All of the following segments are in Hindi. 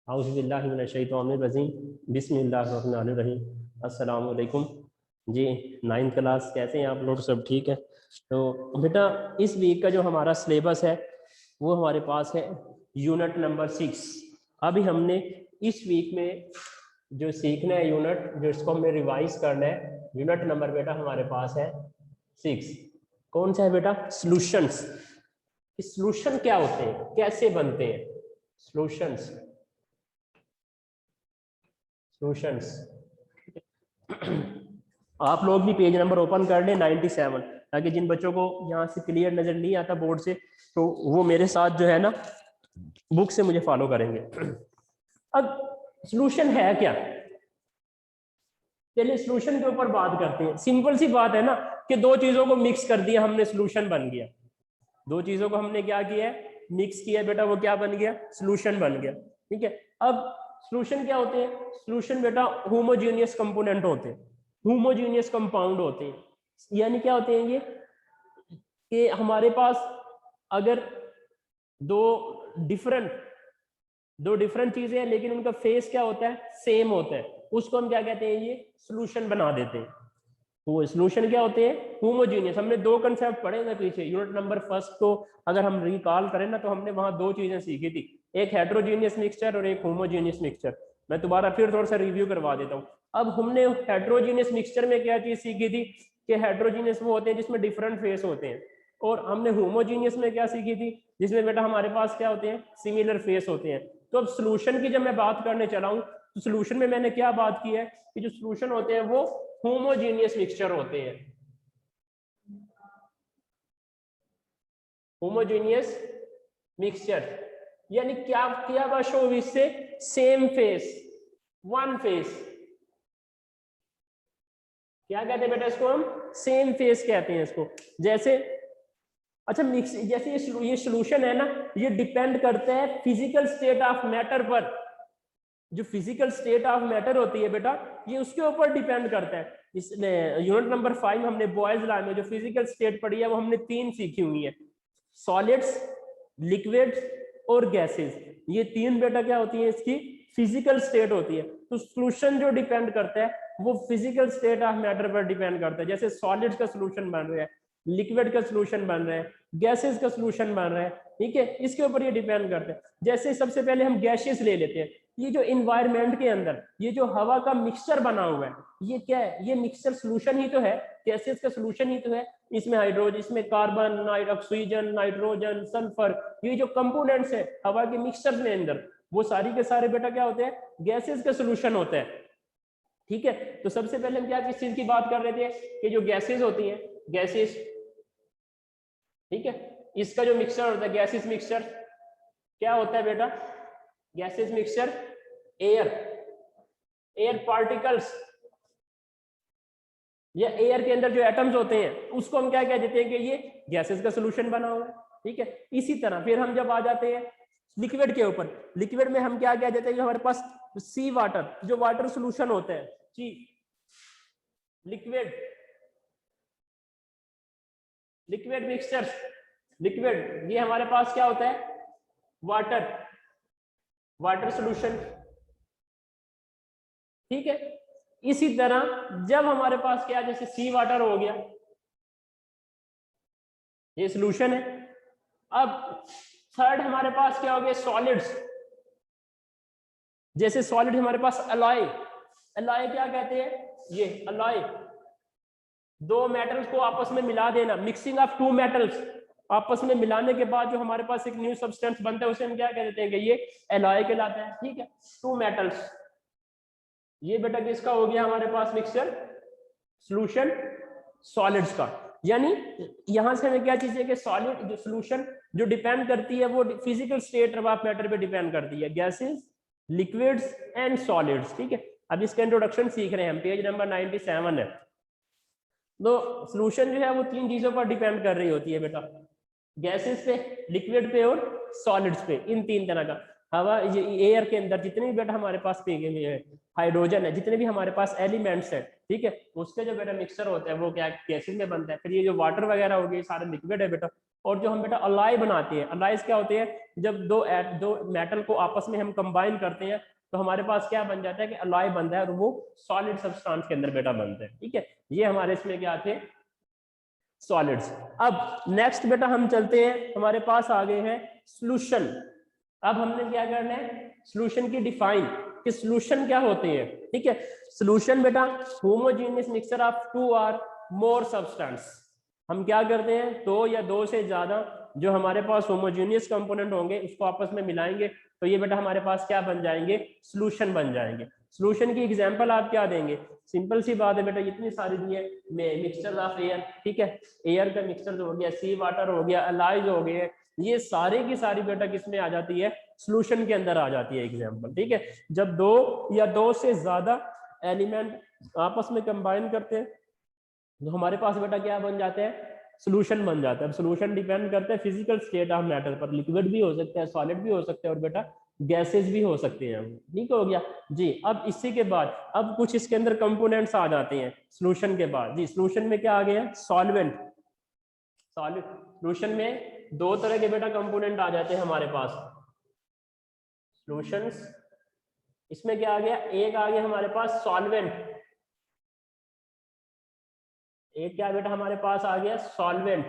औज़ुबिल्लाहि मिनश्शैतानिर्रजीम बिस्मिल्लाहिर्रहमानिर्रहीम। अस्सलाम वालेकुम जी। 9th क्लास, कैसे हैं आप लोग? सब ठीक है? तो बेटा इस वीक का जो हमारा सिलेबस है वो हमारे पास है यूनिट नंबर 6। अभी हमने इस वीक में जो सीखना है यूनिट, जो इसको हमने रिवाइज करना है, यूनिट नंबर बेटा हमारे पास है 6। कौन सा है बेटा? सॉल्यूशंस। सॉल्यूशन क्या होते हैं, कैसे बनते हैं सॉल्यूशंस? सॉल्यूशंस आप लोग भी पेज नंबर ओपन कर लें 97, ताकि जिन बच्चों को यहाँ से क्लियर नजर नहीं आता बोर्ड से, तो वो मेरे साथ जो है ना बुक से मुझे फॉलो करेंगे। अब सॉल्यूशन है क्या? चलिए सॉल्यूशन के ऊपर बात करते हैं। सिंपल सी बात है ना कि दो चीजों को मिक्स कर दिया हमने, सॉल्यूशन बन गया। दो चीजों को हमने क्या किया है? मिक्स किया बेटा, वो क्या बन गया? सॉल्यूशन बन गया। ठीक है। अब सॉल्यूशन क्या होते हैं? सॉल्यूशन बेटा होमोजेनियस कंपोनेंट होते हैं, होमोजेनियस कंपाउंड होते हैं। यानी क्या होते हैं ये कि हमारे पास अगर दो डिफरेंट चीजें हैं लेकिन उनका फेस क्या होता है? सेम होता है, उसको हम क्या कहते हैं? ये सॉल्यूशन बना देते हैं। वो सॉल्यूशन क्या होते हैं? होमोजेनियस। हमने दो कंसेप्ट पढ़े थे पीछे, यूनिट नंबर 1 को अगर हम रिकॉल करें ना, तो हमने वहां दो चीजें सीखी थी, एक हेट्रोजीनियस मिक्सचर और एक होमोजेनियस मिक्सचर। मैं दोबारा फिर थोड़ा सा रिव्यू करवा देता हूँ। अब हमने हेट्रोजीनियस मिक्सचर में क्या चीज सीखी थी कि हेट्रोजीनियस वो होते हैं जिसमें डिफरेंट फेस होते हैं, और हमने होमोजीनियस में क्या सीखी थी? जिसमें बेटा हमारे पास क्या होते हैं? सिमिलर फेस होते हैं। तो अब सॉल्यूशन की जब मैं बात करने चला हूँ, तो सॉल्यूशन में मैंने क्या बात की है कि जो सॉल्यूशन होते हैं वो होमोजेनियस मिक्सचर होते हैं। होमोजेनियस मिक्सचर यानी क्या क्या शो इससे? Same face, one face. क्या कहते हैं बेटा इसको? हम सेम फेस कहते हैं इसको। जैसे अच्छा मिक्स, जैसे ये सॉल्यूशन है ना, ये डिपेंड करता है फिजिकल स्टेट ऑफ मैटर पर। जो फिजिकल स्टेट ऑफ मैटर होती है बेटा, ये उसके ऊपर डिपेंड करता है। इसमें यूनिट नंबर 5 हमने बॉयज लॉ में जो फिजिकल स्टेट पढ़ी है वो हमने 3 सीखी हुई है, सॉलिड्स, लिक्विड्स और गैसेस। ये 3 बेटा क्या होती है? इसकी फिजिकल स्टेट होती है। तो सॉल्यूशन जो डिपेंड करता है वो फिजिकल स्टेट ऑफ मैटर पर डिपेंड करता है। जैसे सॉलिड्स का सॉल्यूशन बन रहा है, लिक्विड का सॉल्यूशन बन रहा है, गैसेस का सॉल्यूशन बन रहा है। ठीक है, इसके ऊपर ये डिपेंड करता है। जैसे सबसे पहले हम गैसेस ले लेते हैं। ये जो इन्वायरमेंट के अंदर ये जो हवा का मिक्सचर बना हुआ है, ये क्या है? ये मिक्सचर सॉल्यूशन ही तो है, गैसेस का सॉल्यूशन ही तो है। इसमें हाइड्रोजन, इसमें कार्बन, ऑक्सीजन, नाइट्रोजन, सल्फर, ये जो कंपोनेंट्स है हवा के मिक्सचर में अंदर, वो सारी के सारे बेटा क्या होते हैं? गैसेस का सॉल्यूशन होता है। ठीक है। तो सबसे पहले हम क्या किस चीज की बात कर रहे थे कि जो गैसेस होती हैं, गैसेस, ठीक है, इसका जो मिक्सचर होता है गैसेस मिक्सचर, क्या होता है बेटा? गैसेस मिक्सचर एयर पार्टिकल्स या एयर के अंदर जो एटम्स होते हैं उसको हम क्या कह देते हैं कि ये गैसेस का सॉल्यूशन बना हुआ है। ठीक है। इसी तरह फिर हम जब आ जाते हैं लिक्विड के ऊपर, लिक्विड में हम क्या कह देते हैं कि हमारे पास सी वाटर, जो वाटर सॉल्यूशन होता है, सी लिक्विड, लिक्विड मिक्सचर, लिक्विड ये हमारे पास क्या होता है? Water, water solution. ठीक है। इसी तरह जब हमारे पास क्या, जैसे सी वाटर हो गया, ये सॉल्यूशन है। अब थर्ड हमारे पास क्या हो गया? सॉलिड्स। जैसे सॉलिड हमारे पास अलॉय, अलॉय क्या कहते हैं? ये अलॉय, दो मेटल्स को आपस में मिला देना, मिक्सिंग ऑफ टू मेटल्स, आपस में मिलाने के बाद जो हमारे पास एक न्यू सब्सटेंस बनता है उसे हम क्या कह देते हैं कि ये अलॉय कहलाता है। ठीक है, टू मेटल्स। ये बेटा किसका हो गया हमारे पास मिक्सचर? सॉल्यूशन सॉलिड्स का। यानी यहां से हमें क्या चीज है कि सॉलिड जो सॉल्यूशन जो डिपेंड करती है वो फिजिकल स्टेट ऑफ मैटर पे डिपेंड करती है, गैसेस, लिक्विड्स एंड सॉलिड्स। ठीक है। अब इसका इंट्रोडक्शन सीख रहे हैं हम, पेज नंबर 97 है। तो सॉल्यूशन जो है वो 3 चीजों पर डिपेंड कर रही होती है बेटा, गैसेस पे, लिक्विड पे और सॉलिड्स पे। इन 3 तरह का हवा, ये एयर के अंदर जितने भी बेटा हमारे पास हाइड्रोजन है, जितने भी हमारे पास एलिमेंट्स है, ठीक है, उसके जो बेटा मिक्सचर होता है वो क्या गैसेस में बनता है। फिर ये जो वाटर वगैरह हो गई सारे लिक्विड है बेटा, और जो हम बेटा अलाय बनाते हैं, अलाइज क्या होते हैं, जब दो मेटल को आपस में हम कंबाइन करते हैं तो हमारे पास क्या बन जाता है कि अलाय बनता है और वो सॉलिड सब्सटेंस के अंदर बेटा बनता है। ठीक है, ये हमारे इसमें क्या थे, सॉलिड्स। अब नेक्स्ट बेटा हम चलते हैं, हमारे पास आ गए हैं सॉल्यूशन। अब हमने क्या करना है, सॉल्यूशन की डिफाइन कि सॉल्यूशन क्या होते हैं। ठीक है, सॉल्यूशन बेटा होमोजेनियस मिक्सचर ऑफ टू और मोर सब्सटेंस। हम क्या करते हैं, दो या दो से ज्यादा जो हमारे पास होमोजेनियस कंपोनेंट होंगे उसको आपस में मिलाएंगे तो ये बेटा हमारे पास क्या बन जाएंगे, सॉल्यूशन बन जाएंगे। सॉल्यूशन की एग्जांपल आप क्या देंगे, सिंपल सी बात है बेटा, इतनी सारी दी है, मिक्सचर ऑफ एयर। ठीक है, एयर का मिक्सचर हो गया, सी वाटर हो गया, अलाइज हो गए, ये सारे की सारी बेटा किसमें आ जाती है, सॉल्यूशन के अंदर आ जाती है एग्जांपल। ठीक है, जब दो या दो से ज्यादा एलिमेंट आपस में कंबाइन करते हैं तो हमारे पास बेटा क्या बन जाते हैं, सॉल्यूशन बन जाता है। अब सॉल्यूशन डिपेंड करता है फिजिकल स्टेट ऑफ मैटर पर, लिक्विड भी हो सकता है, सॉलिड भी हो सकता है और बेटा गैसेस भी हो सकते हैं। ठीक हो गया जी। अब इसी के बाद अब कुछ इसके अंदर कंपोनेंट्स आ जाते हैं सॉल्यूशन के बाद जी। सॉल्यूशन में क्या आ गया, सॉल्वेंट। सॉल्यूशन में दो तरह के बेटा कंपोनेंट आ जाते हैं हमारे पास सॉल्यूशंस। इसमें क्या आ गया, एक आ गया हमारे पास सॉल्वेंट, एक क्या बेटा हमारे पास आ गया सॉल्वेंट,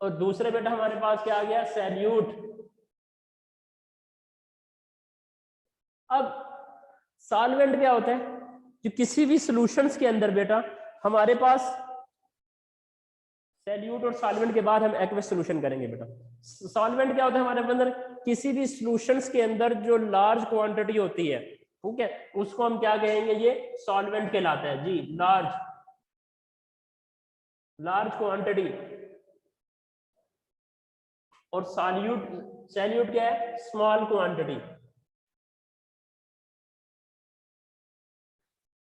और दूसरे बेटा हमारे पास क्या आ गया, सैल्यूट। अब सॉल्वेंट क्या होता है, जो किसी भी सॉल्यूशंस के अंदर बेटा हमारे पास सैल्यूट और सॉल्वेंट के बाद हम एक्वस सॉल्यूशन करेंगे बेटा। सॉल्वेंट क्या होता है हमारे अंदर, किसी भी सॉल्यूशंस के अंदर जो लार्ज क्वांटिटी होती है, ठीक है, उसको हम क्या कहेंगे, ये सॉल्वेंट कहलाता है जी। Large quantity. और सैल्यूट क्या है, स्मॉल क्वांटिटी।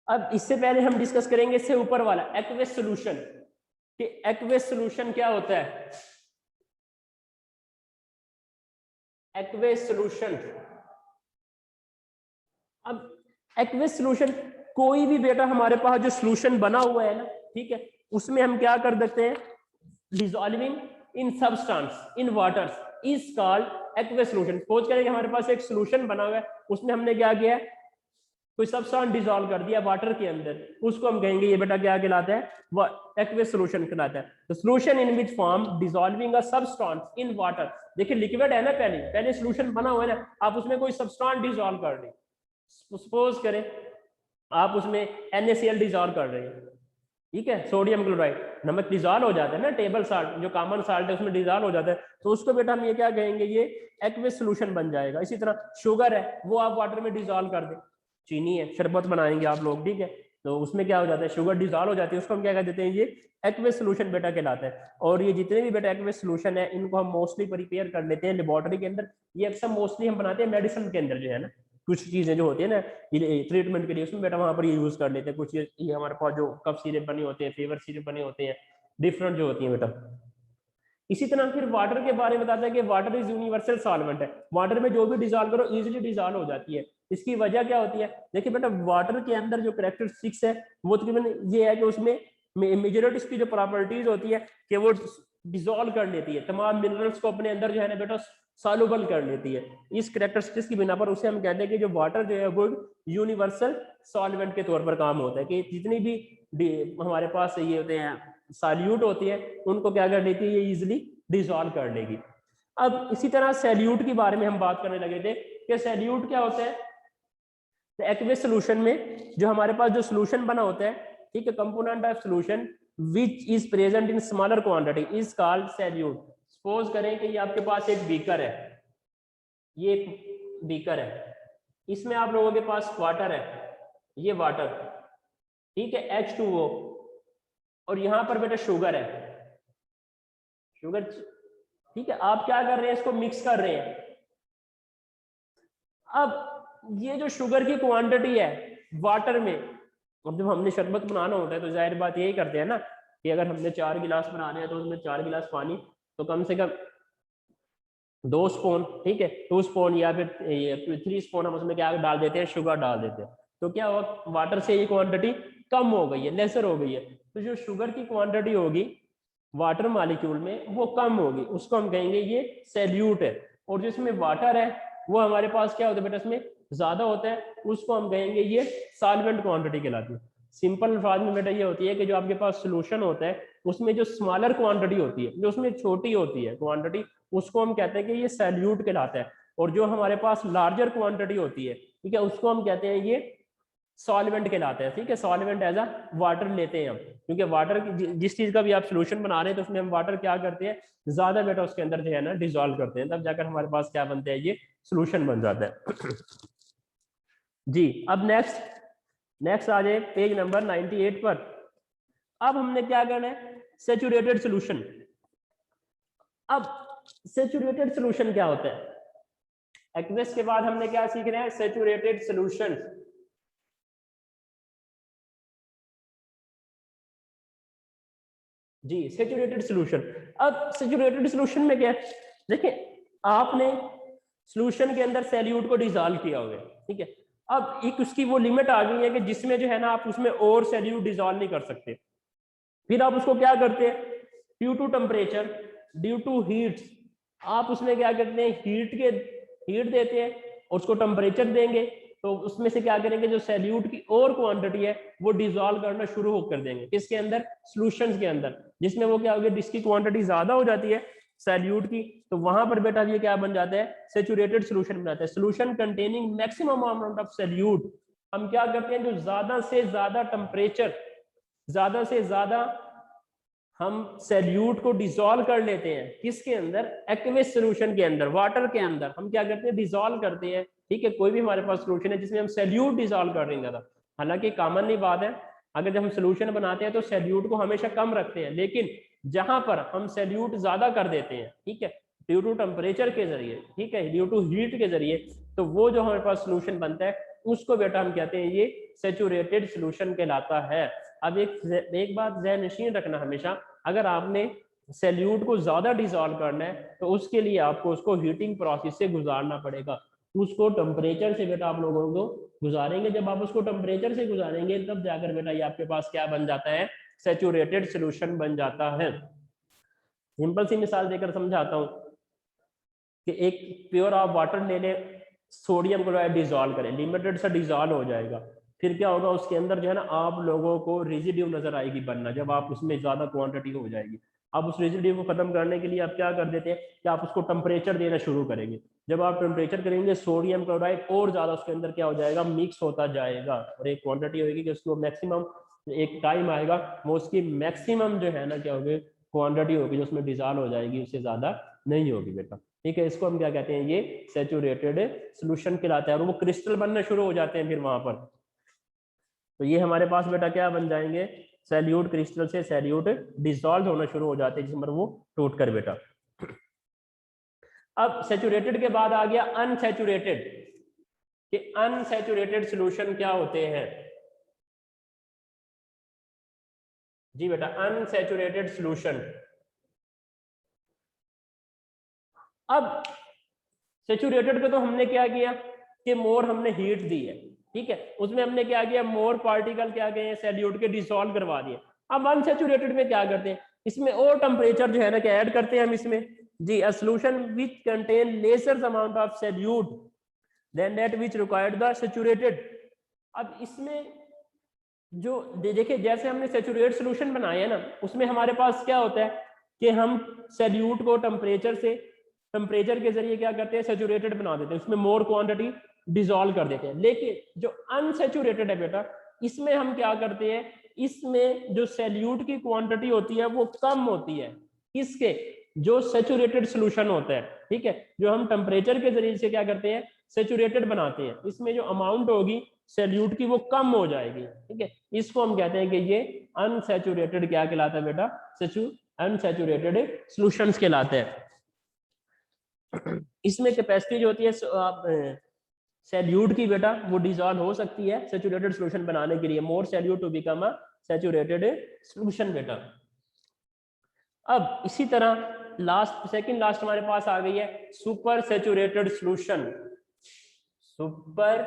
अब इससे पहले हम डिस्कस करेंगे इससे ऊपर वाला एक्वस सॉल्यूशन, कि एक्वस सॉल्यूशन क्या होता है। एक्वस सॉल्यूशन, अब एक्वस सॉल्यूशन कोई भी बेटा हमारे पास जो सॉल्यूशन बना हुआ है ना, ठीक है, उसमें हम क्या कर देते हैं, dissolving in substance in water is called aqueous solution. Suppose करें कि हमारे पास एक सॉल्यूशन बना हुआ है, उसमें हमने क्या किया है, कोई सब्सटेंस डिसॉल्व कर दिया वाटर के अंदर, उसको हम कहेंगे ये बेटा क्या कहलाता है, वो एक्वस सॉल्यूशन कहलाता है। The solution in which form dissolving a substance in water. देखिए लिक्विड है ना, पहले सॉल्यूशन बना हुआ है ना, आप उसमें कोई सब्सटेंस डिसॉल्व कर रहे हैं, सपोज करें आप उसमें NaCl डिसॉल्व कर रहे हैं, ठीक है, सोडियम क्लोराइड, नमक डिसॉल्व हो जाता है ना, टेबल साल्ट जो कॉमन साल्ट है उसमें डिसॉल्व हो जाता है, तो उसको बेटा हम ये क्या कहेंगे, ये एक्वस सॉल्यूशन बन जाएगा। इसी तरह शुगर है, वो आप वाटर में डिसॉल्व कर दें, चीनी है, शरबत बनाएंगे आप लोग, ठीक है, तो उसमें क्या हो जाता है, शुगर डिसॉल्व हो जाती है, उसको हम क्या कह देते हैं, ये एक्वस सॉल्यूशन बेटा कहलाता है। और ये जितने भी बेटा एक्वस सॉल्यूशन है इनको हम मोस्टली प्रिपेयर कर लेते हैं लेबोरेटरी के अंदर। ये अक्सर मोस्टली हम बनाते हैं मेडिसिन के अंदर जो है ना, कुछ चीजें जो होती है ना ट्रीटमेंट के लिए, उसमें बेटा वहां पर ये यूज कर लेते हैं। कुछ ये हमारे पास जो कफ सिरप बने होते हैं, फीवर सिरप बने होते हैं, डिफरेंट जो होती है बेटा। इसी तरह फिर वाटर के बारे में बताता है कि वाटर इज यूनिवर्सल सॉल्वेंट है, वाटर में जो भी डिसॉल्व करो इजीली डिसॉल्व हो जाती है। इसकी वजह क्या होती है, देखिए बेटा वाटर के अंदर जो कैरेक्टरिस्टिक्स है वो तकरीबन ये है कि उसमें मेजॉरिटी इसकी जो प्रॉपर्टीज होती है कि वो डिसॉल्व कर लेती है, तमाम मिनरल्स को अपने अंदर जो है ना बेटा सॉल्युबल कर लेती है। इस कैरेक्टरिस्टिक्स की बिना पर उसे हम कहते हैं कि जो वाटर जो है वो यूनिवर्सल सॉल्वेंट के तौर पर काम होता है, कि जितनी भी हमारे पास ये होते हैं सॉल्यूट होती है उनको क्या कर लेती है, ये इजिली डिसॉल्व कर लेगी। अब इसी तरह सैल्यूट के बारे में हम बात करने लगे थे कि सैल्यूट क्या होता है, तो एक्वस सॉल्यूशन में जो हमारे पास जो सॉल्यूशन बना होता है, ठीक है, component of solution which is present in smaller quantity is called salute. Suppose करें कि ये आपके पास एक बीकर है, ये एक बीकर है, इसमें आप लोगों के पास वाटर है, ये वाटर, ठीक है, H2O, और यहां पर बेटा शुगर है, शुगर, ठीक है, आप क्या कर रहे हैं, इसको मिक्स कर रहे हैं। अब ये जो शुगर की क्वांटिटी है वाटर में, अब जब हमने शरबत बनाना होता है तो जाहिर बात यही करते हैं ना कि अगर हमने 4 गिलास बनाने हैं तो उसमें 4 गिलास पानी, तो कम से कम 2 स्पून, ठीक है, 2 स्पून या फिर 3 स्पून हम उसमें क्या डाल देते हैं, शुगर डाल देते हैं। तो क्या हुआ, वाटर से ये क्वांटिटी कम हो गई है, लेसर हो गई है, तो जो शुगर की क्वांटिटी होगी वाटर मॉलिक्यूल में वो कम होगी, उसको हम कहेंगे ये सैल्यूट है। और जिसमें वाटर है वो हमारे पास क्या होता है बेटा, इसमें ज्यादा होता है, उसको हम कहेंगे ये सॉल्वेंट क्वांटिटी कहलाती है। सिंपल अल्फाज में बेटा ये होती है कि जो आपके पास सोल्यूशन होता है उसमें जो स्मॉलर क्वांटिटी होती है, जो उसमें छोटी होती है क्वांटिटी, उसको हम कहते हैं कि ये सैल्यूट कहलाता है। और जो हमारे पास लार्जर क्वांटिटी होती है, ठीक है, उसको हम कहते हैं ये सॉल्वेंट कहलाते हैं। ठीक है, सॉल्वेंट एज अ वाटर लेते हैं हम, क्योंकि वाटर जिस चीज का भी आप सोल्यूशन बना रहे हैं तो उसमें हम वाटर क्या करते हैं, ज्यादा बेटा उसके अंदर जो है ना डिसॉल्व करते हैं, तब जाकर हमारे पास क्या बनते हैं, ये सोल्यूशन बन जाता है। जी अब नेक्स्ट आ जाए पेज नंबर 98 पर। अब हमने क्या करना है, सैचुरेटेड सोल्यूशन। अब सैचुरेटेड सोल्यूशन क्या होता है, एक्वेस के बाद हमने क्या सीख रहे हैं, सैचुरेटेड सोल्यूशन। जी सैचुरेटेड सोल्यूशन। अब सैचुरेटेड सोल्यूशन में क्या है, देखिए आपने सोल्यूशन के अंदर सैल्यूट को डिसॉल्व किया हुआ है, ठीक है। अब एक उसकी वो लिमिट आ गई है कि जिसमें जो है ना आप उसमें और सैल्यूट डिसॉल्व नहीं कर सकते। फिर आप उसको क्या करते हैं, due to temperature, due to heat, आप उसमें क्या करते हैं, हीट देते हैं और उसको टेम्परेचर देंगे, तो उसमें से क्या करेंगे, जो सैल्यूट की और क्वांटिटी है वो डिसॉल्व करना शुरू कर देंगे, किसके अंदर, सॉल्यूशंस के अंदर, जिसमें वो क्या होगी, जिसकी क्वांटिटी ज्यादा हो जाती है सैल्यूट की, तो वहां पर बेटा ये क्या बन जाता है, सैचुरेटेड सॉल्यूशन बन जाता है। Solution containing maximum amount of salute, हम क्या करते हैं, जो ज्यादा से ज्यादा टेम्परेचर, ज्यादा से ज्यादा हम सैल्यूट को डिसॉल्व कर लेते हैं, किसके अंदर, एक्वेस सॉल्यूशन के अंदर, वाटर के अंदर हम क्या करते हैं, डिसॉल्व करते हैं। ठीक है, कोई भी हमारे पास सॉल्यूशन है जिसमें हम सैल्यूट डिसॉल्व कर रहे हैं ज्यादा, हालांकि कॉमन नहीं बात है, अगर जब हम सॉल्यूशन बनाते हैं तो सैल्यूट को हमेशा कम रखते हैं, लेकिन जहां पर हम सैल्यूट ज्यादा कर देते हैं, ठीक है, ड्यू टू टेम्परेचर के जरिए, ठीक है, ड्यू टू हीट के जरिए, तो वो जो हमारे पास सॉल्यूशन बनता है उसको बेटा हम कहते हैं ये सैचुरेटेड सॉल्यूशन कहलाता है। अब एक बात ज़हन नशीन रखना हमेशा, अगर आपने सैल्यूट को ज्यादा डिसॉल्व करना है तो उसके लिए आपको उसको हीटिंग प्रोसेस से गुजारना पड़ेगा, उसको टेम्परेचर से बेटा आप लोगों को गुजारेंगे, जब आप उसको टेम्परेचर से गुजारेंगे तब जाकर बेटा ये आपके पास क्या बन जाता है, सैचुरेटेड सॉल्यूशन बन जाता है। सिंपल सी मिसाल देकर समझाता हूं कि एक प्योर आप वाटर ले लें, सोडियम क्लोराइड डिसॉल्व करें, लिमिटेड सा डिसॉल्व हो जाएगा, फिर क्या होगा, उसके अंदर जो है ना आप लोगों को रेजिड्यू नजर आएगी बनना, जब आप उसमें ज्यादा क्वांटिटी हो जाएगी। अब उस रेजिड्यू को खत्म करने के लिए आप क्या कर देते हैं कि आप उसको टेम्परेचर देना शुरू करेंगे, जब आप टेम्परेचर करेंगे सोडियम क्लोराइड और ज्यादा उसके अंदर क्या हो जाएगा, मिक्स होता जाएगा, और एक क्वांटिटी होगी कि उसको मैक्सिमम, एक टाइम आएगा वो उसकी मैक्सिमम जो है ना क्या होगी, क्वांटिटी होगी जो उसमें डिसॉल्व हो जाएगी, उससे ज्यादा नहीं होगी बेटा। ठीक है, इसको हम क्या कहते हैं, ये सैचुरेटेड सॉल्यूशन कहलाता है, और वो क्रिस्टल बनना शुरू हो जाते हैं फिर वहां पर, तो ये हमारे पास बेटा क्या बन जाएंगे, सैल्यूट क्रिस्टल से सैल्यूट डिसॉल्व होना शुरू हो जाते हैं, जिसमें वो टूट कर बेटा। अब सैचुरेटेड के बाद आ गया अनसैचुरेटेड, कि अनसैचुरेटेड सॉल्यूशन क्या होते हैं। जी बेटा, अनसैचुरेटेड सॉल्यूशन। अब सैचुरेटेड पे तो हमने क्या किया कि मोर हमने हीट दी है, ठीक है, उसमें हमने क्या किया, मोर पार्टिकल क्या गए सैल्यूट के डिसॉल्व करवा दिए। अब अनसैचुरेटेड में क्या करते हैं, इसमें और टेम्परेचर जो है ना क्या ऐड करते हैं हम इसमें, जी, a solution which contain lesser amount of solute than that which required the saturated. अब इसमें जो देखिए, जैसे हमने सैचुरेटेड सॉल्यूशन बनाए हैं ना, उसमें हमारे पास क्या होता है कि हम सैल्यूट को टेम्परेचर के जरिए क्या करते हैं, सैचुरेटेड बना देते हैं, उसमें मोर क्वांटिटी डिसॉल्व कर देते हैं। लेकिन जो अनसैचुरेटेड है बेटा, इसमें हम क्या करते हैं, इसमें जो सैल्यूट की क्वांटिटी होती है वो कम होती है, किसके, जो सैचुरेटेड सॉल्यूशन होता है, ठीक है, जो हम टेम्परेचर के जरिए से क्या करते हैं, सैचुरेटेड बनाते हैं, इसमें जो अमाउंट होगी सैल्यूट की वो कम हो जाएगी, ठीक है, इसको हम कहते हैं कि ये अनसैचुरेटेड क्या कहलाता है बेटा, अनसैचुरेटेड सॉल्यूशंस कहलाते हैं। इसमें कैपेसिटी जो होती है सैल्यूट की बेटा वो डिसॉल्व हो सकती है सैचुरेटेड सॉल्यूशन बनाने के लिए, more solute to become a saturated solution बेटा। अब इसी तरह सेकंड लास्ट हमारे पास आ गई है super saturated solution. Super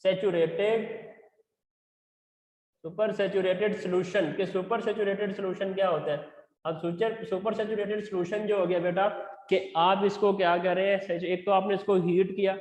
saturated super saturated solution के सुपर सैचुरेटेड सोल्यूशन क्या होता है? अब सुपर सैचुरेटेड सोल्यूशन जो हो गया बेटा कि आप इसको क्या कर रहे हैं, एक तो आपने इसको हीट किया,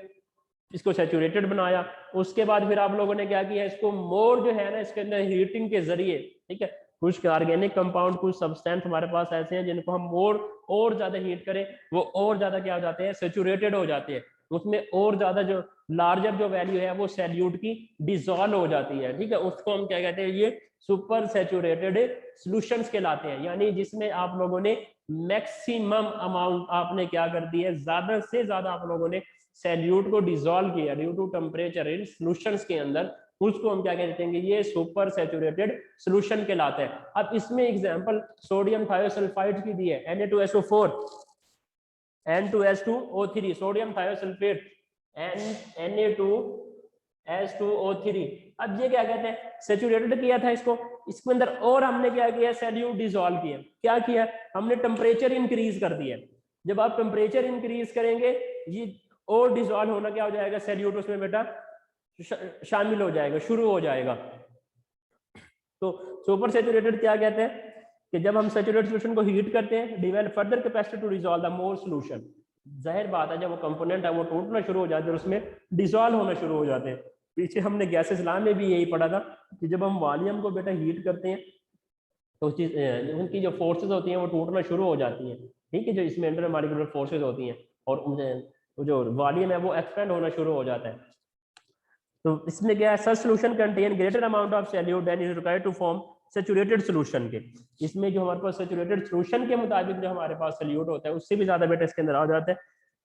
इसको सैचुरेटेड बनाया, उसके बाद फिर आप लोगों ने क्या किया, इसको मोर जो है ना इसके अंदर हीटिंग के जरिए, ठीक है, कुछ ऑर्गेनिक कंपाउंड, कुछ सब्सटेंस हमारे पास ऐसे हैं जिनको हम मोर और ज्यादा हीट करें, वो और ज्यादा क्या हो जाते हैं, सैचुरेटेड हो जाते हैं, उसमें और ज्यादा जो लार्जर जो वैल्यू है वो सैल्यूट की डिसॉल्व हो जाती है, ठीक है, उसको हम क्या कहते हैं, ये सुपर सैचुरेटेड सॉल्यूशंस कहलाते हैं, यानी जिसमें आप लोगों ने मैक्सिमम अमाउंट आपने क्या कर दी है, ज्यादा से ज्यादा आप लोगों ने सैल्यूट को डिसॉल्व किया due to temperature in solutions के अंदर, उसको हम क्या कहते हैं, ये सुपर सैचुरेटेड सॉल्यूशन कहलाता है। अब इसमें एग्जांपल सोडियम थायोसल्फाइड की दी है, Na2SO4 N2S2O3, sodium thiosulphate Na2S2O3। अब ये क्या कहते हैं, सैचुरेटेड किया था इसको, इसके अंदर और हमने क्या किया, सैल्यूट डिसॉल्व किया, क्या किया, हमने टेम्परेचर इंक्रीज कर दिया। जब आप टेम्परेचर इंक्रीज करेंगे ये और डिसॉल्व होना क्या हो जाएगा, सैल्यूट उसमें बेटा शामिल हो जाएगा, शुरू हो जाएगा। तो सुपर सैचुरेटेड क्या कहते हैं कि जब हम सैचुरेटेड सॉल्यूशन को हीट करते हैं, develop further capacity to dissolve the more solution, जाहिर बात है जब वो कंपोनेंट है वो टूटना शुरू हो जाते हैं, उसमें डिसॉल्व होना शुरू हो जाते हैं। पीछे हमने गैसेस लॉ में भी यही पढ़ा था कि जब हम वॉल्यूम को बेटा हीट करते हैं तो उनकी जो फोर्सेज होती हैं वो टूटना शुरू हो जाती हैं, ठीक है, जो इसमें इंटरमॉलिक्यूलर फोर्सेज होती हैं, और जो वॉल्यूम है वो एक्सपेंड होना शुरू हो जाता है। तो इसमें क्या है, such solution contain greater amount of solute than is required to form saturated solution के, इसमें जो हमारे पास सैचुरेटेड सॉल्यूशन के मुताबिक जो हमारे पास सॉल्यूट होता है उससे भी ज्यादा बेटा इसके अंदर आ जाता है,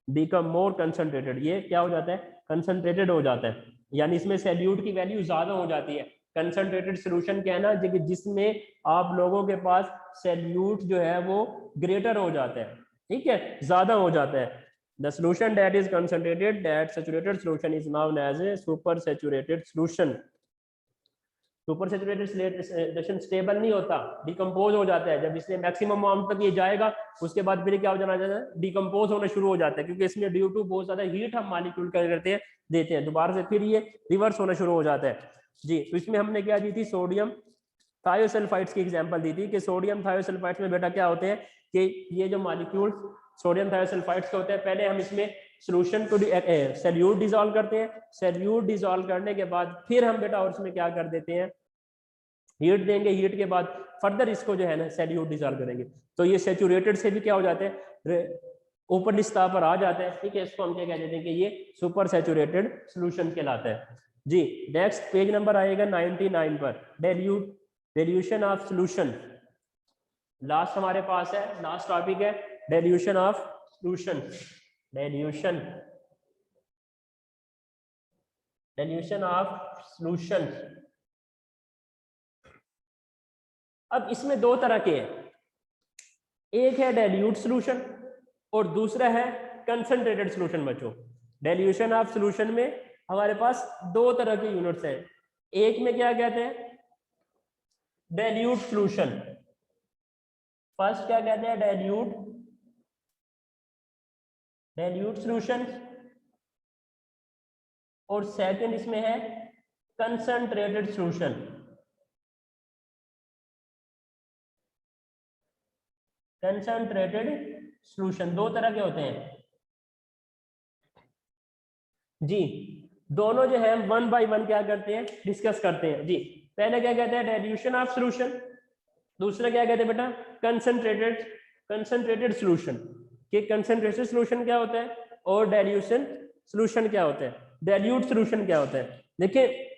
बिकम मोर कंसंट्रेटेड, ये क्या हो जाता है, कंसंट्रेटेड हो जाता है, यानी इसमें सॉल्यूट की वैल्यू ज्यादा हो जाती है। कंसंट्रेटेड सॉल्यूशन क्या है ना, जिसमें आप लोगों के पास सॉल्यूट जो है वो ग्रेटर हो जाता है, ठीक है, ज्यादा हो जाता है। The solution that is concentrated, that saturated solution is known as a super saturated solution. Super saturated solution stable नहीं होता, डिकम्पोज हो जाता है, जब इसमें मैक्सिमम अमाउंट तक ये जाएगा उसके बाद फिर क्या हो जाना चाहिए, डिकम्पोज होना शुरू हो जाता है, क्योंकि इसमें ड्यू टू बहुत ज्यादा हीट हम मॉलिक्यूल क्या करते हैं, देते हैं, दोबारा से फिर ये रिवर्स होना शुरू हो जाता है जी। तो इसमें हमने क्या दी थी, सोडियम थायोसल्फाइड्स की एग्जांपल दी थी कि सोडियम थायोसल्फाइड्स में बेटा क्या होते हैं कि ये जो मॉलिक्यूल सोडियम थायोसल्फाइड्स के होते हैं, पहले हम इसमें सॉल्यूशन को सॉल्यूट डिसॉल्व करते हैं, सॉल्यूट डिसॉल्व करने के बाद फिर हम बेटा और इसमें क्या कर देते हैं, हीट देंगे, हीट के बाद फर्दर इसको जो है ना सॉल्यूट डिसॉल्व करेंगे, तो ये सैचुरेटेड से भी क्या हो जाते हैं, ऊपर स्तर पर आ जाते हैं, ठीक है, इसको हम क्या कह देते हैं कि ये सुपर सैचुरेटेड सॉल्यूशन कहलाता है जी। नेक्स्ट पेज नंबर आएगा 99 पर, डेल्यूशन ऑफ सॉल्यूशन, लास्ट हमारे पास है, लास्ट टॉपिक है dilution of solution, dilution of solution. अब इसमें दो तरह के हैं, एक है डेल्यूट सॉल्यूशन और दूसरा है कंसंट्रेटेड सॉल्यूशन। बच्चों डेल्यूशन ऑफ सॉल्यूशन में हमारे पास दो तरह के यूनिट्स हैं, एक में क्या कहते हैं, डेल्यूट सॉल्यूशन, फर्स्ट क्या कहते हैं, डेल्यूट सॉल्यूशन, और सेकंड इसमें है कंसंट्रेटेड सॉल्यूशन। कंसंट्रेटेड सॉल्यूशन दो तरह के होते हैं जी, दोनों जो है वन बाय वन क्या करते हैं, डिस्कस करते हैं जी। पहले क्या कहते हैं, डेल्यूशन ऑफ सॉल्यूशन, दूसरा क्या कहते हैं बेटा, कंसंट्रेटेड सॉल्यूशन। कि कंसंट्रेटेड सॉल्यूशन क्या होता है और डेल्यूशन सॉल्यूशन क्या होता है, डेल्यूट सॉल्यूशन क्या होता है। देखिए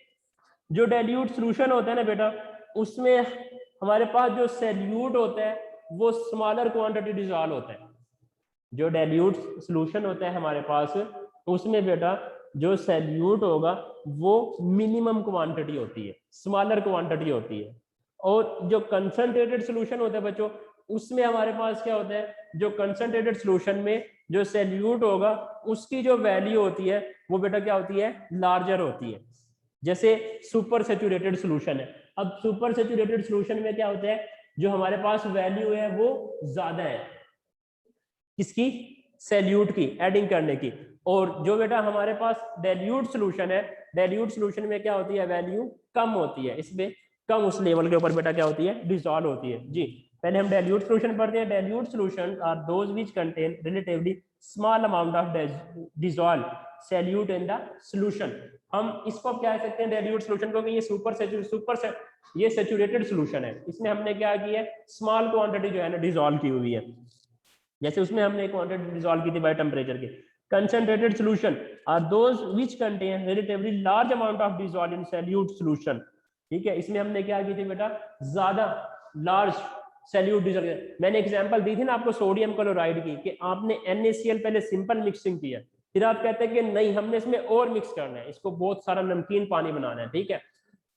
जो डेल्यूट सॉल्यूशन होता है ना बेटा, उसमें हमारे पास जो सैल्यूट होता है वो स्मॉलर क्वांटिटी डिसॉल्व होता है। जो डेल्यूट सॉल्यूशन होता है हमारे पास, उसमें बेटा जो सैल्यूट होगा वो मिनिमम क्वांटिटी होती है, स्मॉलर क्वांटिटी होती है। और जो कंसंट्रेटेड सॉल्यूशन होता है बच्चों, उसमें हमारे पास क्या होता है, जो कंसंट्रेटेड सॉल्यूशन में जो सैल्यूट होगा उसकी जो वैल्यू होती है वो बेटा क्या होती है, लार्जर होती है। जैसे सुपर सैचुरेटेड सॉल्यूशन है, अब सुपर सैचुरेटेड सॉल्यूशन में क्या होता है, जो हमारे पास वैल्यू है वो ज्यादा है, किसकी, सैल्यूट की, एडिंग करने की। और जो बेटा हमारे पास डेल्यूट सॉल्यूशन है, डेल्यूट सॉल्यूशन में क्या होती है, वैल्यू कम होती है, इसमें क्या होती है, लार्जर होती है। जैसे सुपर सैचुरेटेड सॉल्यूशन है, अब सुपर सैचुरेटेड सॉल्यूशन में क्या होता है, जो हमारे पास वैल्यू है वो ज्यादा है, किसकी, सैल्यूट की, एडिंग करने की। और जो बेटा हमारे पास डेल्यूट सॉल्यूशन है, डेल्यूट सॉल्यूशन में क्या होती है, वैल्यू कम होती है, इसमें कम उस लेवल के ऊपर बेटा क्या होती है, डिसॉल्व होती है जी। पहले हम डाइल्यूट सॉल्यूशन पढ़ते हैं। Dilute solution are those which contain relatively small amount of dissolve solute in the solution. हम इसको क्या कह सकते हैं डाइल्यूट सॉल्यूशन को, कि ये ये सैचुरेटेड सॉल्यूशन है। इसमें हमने क्या किया है, स्मॉल क्वांटिटी जो है ना डिसॉल्व की हुई है। जैसे उसमें हमने क्वांटिटी डिसॉल्व की थी बाय टेम्परेचर के। Concentrated solution are those which contain relatively large amount of dissolve in solute solution. ठीक है, इसमें हमने क्या की थी बेटा, ज्यादा लार्ज सॉल्यूट डिसॉल्व। मैंने एग्जांपल दी थी ना आपको सोडियम क्लोराइड की, कि आपने NaCl पहले सिंपल मिक्सिंग किया, फिर आप कहते हैं कि नहीं हमने इसमें और मिक्स करना है, इसको बहुत सारा नमकीन पानी बनाना है। ठीक है,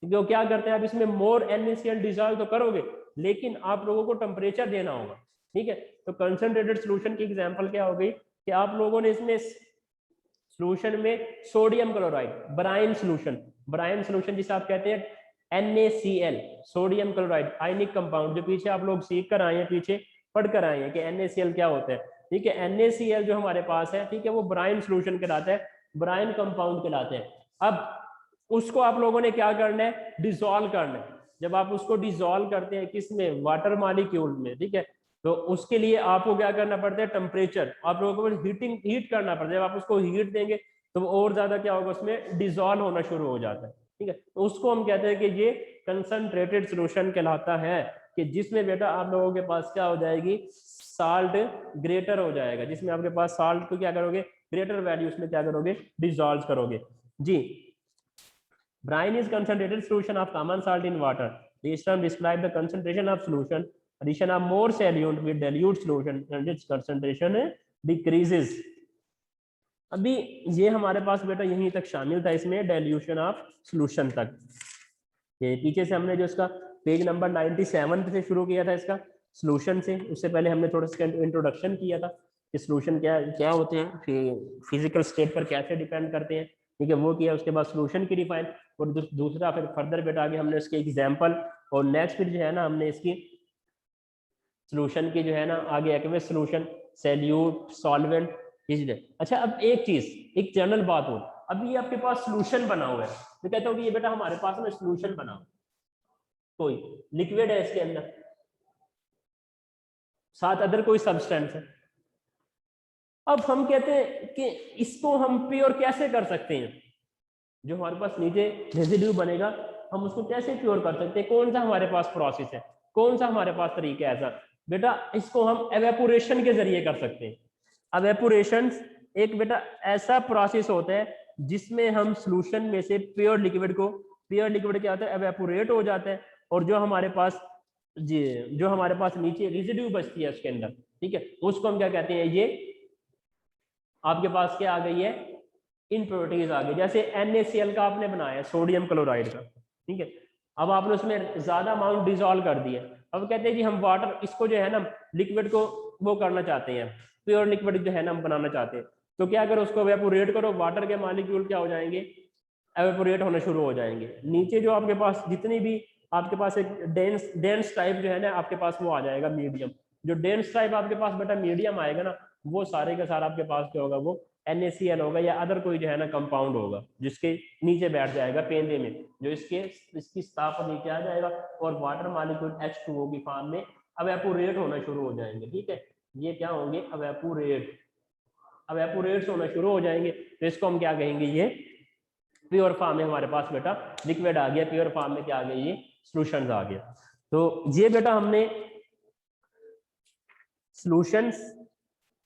तो क्या करते हैं आप इसमें मोर NaCl डिसॉल्व तो करोगे, लेकिन आप लोगों को टेम्परेचर देना होगा। ठीक है, तो कंसंट्रेटेड सॉल्यूशन की एग्जांपल क्या हो गई, कि आप लोगों ने इसमें सॉल्यूशन में सोडियम क्लोराइड, ब्राइन सॉल्यूशन जिसे आप कहते हैं NaCl, sodium chloride ionic compound, जो पीछे आप लोग सीख कर आए हैं, पीछे पढ़ कर आए हैं कि NaCl क्या होता है। ठीक है, NaCl जो हमारे पास है, ठीक है, वो ब्राइन सॉल्यूशन कहलाता है, ब्राइन कंपाउंड कहलाते हैं। अब उसको आप लोगों ने क्या करना है, डिसॉल्व करना है। जब आप उसको डिसॉल्व करते हैं किसमें, वाटर मॉलिक्यूल में, ठीक है, तो उसके लिए आपको क्या करना पड़ता है, टेम्परेचर आप लोगों को हीट करना पड़ता है। जब आप उसको हीट देंगे तो और ज्यादा क्या होगा, उसमें डिसॉल्व होना शुरू हो जाता है। ठीक है, तो उसको हम कहते हैं कि ये कंसंट्रेटेड सॉल्यूशन कहलाता है, कि जिसमें बेटा आप लोगों के पास क्या हो जाएगी, साल्ट ग्रेटर हो जाएगा, जिसमें आपके पास साल्ट को क्या करोगे, ग्रेटर वैल्यू उसमें क्या करोगे, डिसॉल्व करोगे जी। Brine is concentrated solution of common salt in water. This term describe the concentration of solution. Addition of more solute with dilute solution and its concentration decreases. अभी ये हमारे पास बेटा यहीं तक शामिल था, इसमें डाइल्यूशन ऑफ सॉल्यूशन तक। ये पीछे से हमने जो इसका पेज नंबर 97 से शुरू किया था इसका सॉल्यूशन से, उससे पहले हमने थोड़ा सा इंट्रोडक्शन किया था कि सॉल्यूशन क्या क्या होते हैं, फिजिकल स्टेट पर कैसे डिपेंड करते हैं। ठीक है, वो किया। उसके बाद सॉल्यूशन की डिफाइन, और दूसरा फिर फर्दर बेटा आगे हमने इसके एग्जांपल, और नेक्स्ट फिर जो है ना हमने इसकी सॉल्यूशन की जो है ना आगे एक्वेस सॉल्यूशन, सॉल्यूट, सॉल्वेंट। अच्छा, अब एक चीज, एक जनरल बात हो, अभी ये आपके पास सॉल्यूशन बना हुआ है, मैं कहता हूँ कि ये बेटा हमारे पास में सॉल्यूशन बना, कोई लिक्विड है इसके अंदर, साथ अदर कोई सब्सटेंस है। अब हम कहते हैं कि इसको हम प्योर कैसे कर सकते हैं, जो हमारे पास नीचे रेजिड्यू बनेगा हम उसको कैसे प्योर कर सकते हैं, कौन सा हमारे पास प्रोसेस है, कौन सा हमारे पास तरीका है ऐसा। बेटा इसको हम एवेपोरेशन के जरिए कर सकते हैं। एवेपोरेशन एक बेटा ऐसा प्रोसेस होता है जिसमें हम सॉल्यूशन में से प्योर लिक्विड को, प्योर लिक्विड क्या होता है, एवेपोरेट हो जाता है, और जो हमारे पास जो हमारे पास नीचे रेजिड्यू बचती है उसके अंदर, ठीक है, उसको हम क्या कहते हैं, ये आपके पास क्या आ गई है, इम्प्योरिटीज आ गई। जैसे NaCl का आपने बनाया है, सोडियम क्लोराइड का, ठीक है, अब आपने उसमें ज्यादा अमाउंट डिसॉल्व कर दिया, अब कहते हैं जी हम वाटर, इसको जो है ना लिक्विड को वो करना चाहते हैं, प्योर लिक्विड जो है ना हम बनाना चाहते हैं, तो क्या करो, उसको एवेपोरेट करो, वाटर के मॉलिक्यूल क्या हो जाएंगे, एवेपोरेट होने शुरू हो जाएंगे। नीचे जो आपके पास जितनी भी आपके पास एक डेंस टाइप जो है ना आपके पास, वो आ जाएगा मीडियम। जो डेंस टाइप आपके पास बेटा मीडियम आएगा ना, वो सारे का सारा आपके पास क्या होगा, वो NaCl होगा या अदर कोई जो है ना कंपाउंड होगा, जिसके नीचे बैठ जाएगा पेंदे में, जो इसकी सतह पर नीचे आ जाएगा, और वाटर मॉलिक्यूल H2O की फॉर्म में एवेपोरेट होना शुरू हो जाएंगे। ठीक है, ये क्या होंगे, एवेपोरेट्स होना शुरू हो जाएंगे, तो इसको हम क्या कहेंगे, ये प्योर फॉर्म में हमारे पास बेटा लिक्विड आ गया, प्योर फॉर्म में क्या आ गया, ये सॉल्यूशंस आ गया। तो ये बेटा हमने सॉल्यूशंस,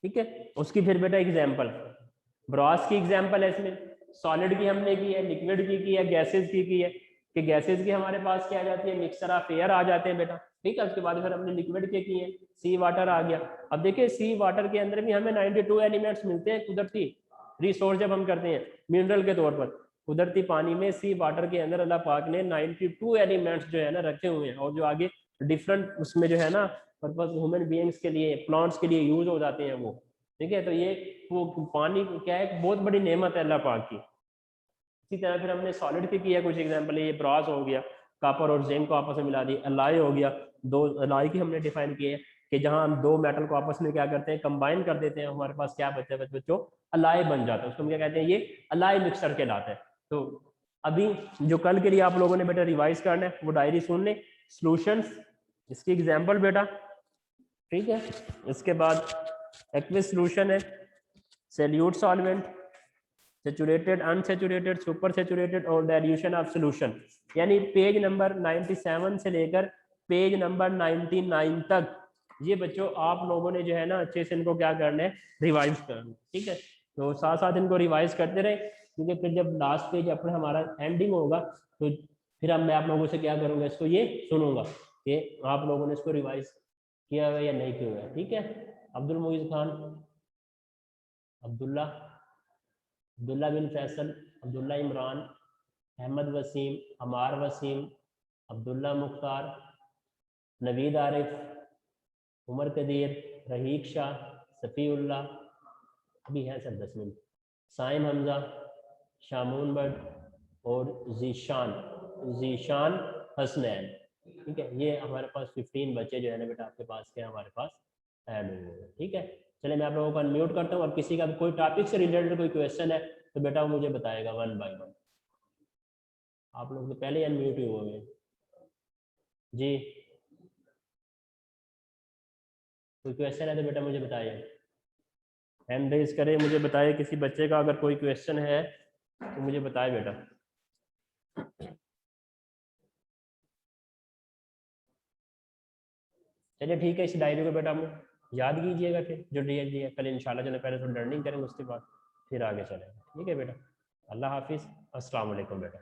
ठीक है, उसकी फिर बेटा एग्जांपल, ब्रॉस की एग्जांपल है इसमें, सॉलिड की हमने की है, लिक्विड की है, गैसेस की है, कि गैसेस की हमारे पास क्या आ जाती है, मिक्सचर ऑफ एयर आ जाते हैं बेटा। ठीक है, उसके बाद फिर हमने लिक्विड के किए, सी वाटर आ गया। अब देखिए सी वाटर के अंदर भी हमें 92 एलिमेंट्स मिलते हैं, कुदरती रिसोर्स जब हम करते हैं मिनरल के तौर पर, कुदरती पानी में सी वाटर के अंदर अल्लाह पाक ने 92 एलिमेंट्स जो है ना रखे हुए हैं, और जो आगे डिफरेंट उसमें जो है ना पर्पस ह्यूमन बीइंग्स के लिए, प्लांट्स के लिए यूज हो जाते हैं वो। ठीक है, तो ये वो पानी क्या है, बहुत बड़ी नेमत है अल्लाह पाक की। इसी तरह फिर हमने सॉलिड की है कुछ एग्जांपल, ये ब्रॉस हो गया, कॉपर और जिंक को आपस में मिला दी, अलाई हो गया, दो अलाई की हमने डिफाइन की है कि जहां हम दो मेटल को आपस में क्या करते हैं, कंबाइन कर देते हैं, हमारे पास क्या बचता है बच्चों, अलाई बन जाता है, उसको हम क्या कहते हैं, ये अलाई मिक्सचर कहलाता है। तो अभी जो कल के लिए आप लोगों ने बेटा रिवाइज करना है वो डायरी सुन लें। सॉल्यूशंस, इसकी एग्जांपल बेटा, ठीक है। इसके बाद एक्वियस सॉल्यूशन है, salute solvent, saturated, unsaturated, super saturated और डाइल्यूशन ऑफ सॉल्यूशन। यानी पेज नंबर 97 से लेकर पेज नंबर 99 तक ये बच्चों आप लोगों ने जो है ना अच्छे से इनको क्या करना है, रिवाइज करना है, ठीक है। तो साथ साथ इनको रिवाइज करते रहे, क्योंकि फिर जब लास्ट पेज अपना हमारा एंडिंग होगा तो फिर अब मैं आप लोगों से क्या करूंगा, इसको ये सुनूंगा कि आप लोगों ने इसको रिवाइज किया हुआ या नहीं किया हुआ, ठीक है। अब्दुल मुईज खान, अब्दुल्ला, अब्दुल्ला बिन फैसल, अब्दुल्ला इमरान, अहमद वसीम, अमार वसीम, अब्दुल्ला मुख्तार, नवीद आरिफ, उमर कदीर, रहीक शाह, सफ़ीउल्ला, अभी है सर 10 मिनट, साइम हमजा, शामून बट और जीशान हसनैन, ठीक है। ये हमारे पास 15 बच्चे जो है ना बेटा आपके पास के हमारे पास ऐड हुए, ठीक है। चलिए मैं आप लोगों को अनम्यूट करता हूँ, और किसी का कोई टॉपिक से रिलेटेड कोई क्वेश्चन है तो बेटा वो मुझे बताएगा 1 बाय 1। आप लोग तो पहले ही अनम्यूट ही हुए हैं जी। कोई क्वेश्चन है तो बेटा मुझे बताइए, हैंड रेज करें, मुझे बताइए किसी बच्चे का अगर कोई क्वेश्चन है तो मुझे बताए बेटा। चलिए ठीक है, इस डायरी को बेटा हम याद कीजिएगा, फिर जो डी है कल इंशाल्लाह चलो पहले तो लर्निंग करेंगे, उसके बाद फिर आगे चलेंगे, ठीक है बेटा। अल्लाह हाफिज़, अस्सलाम वालेकुम बेटा।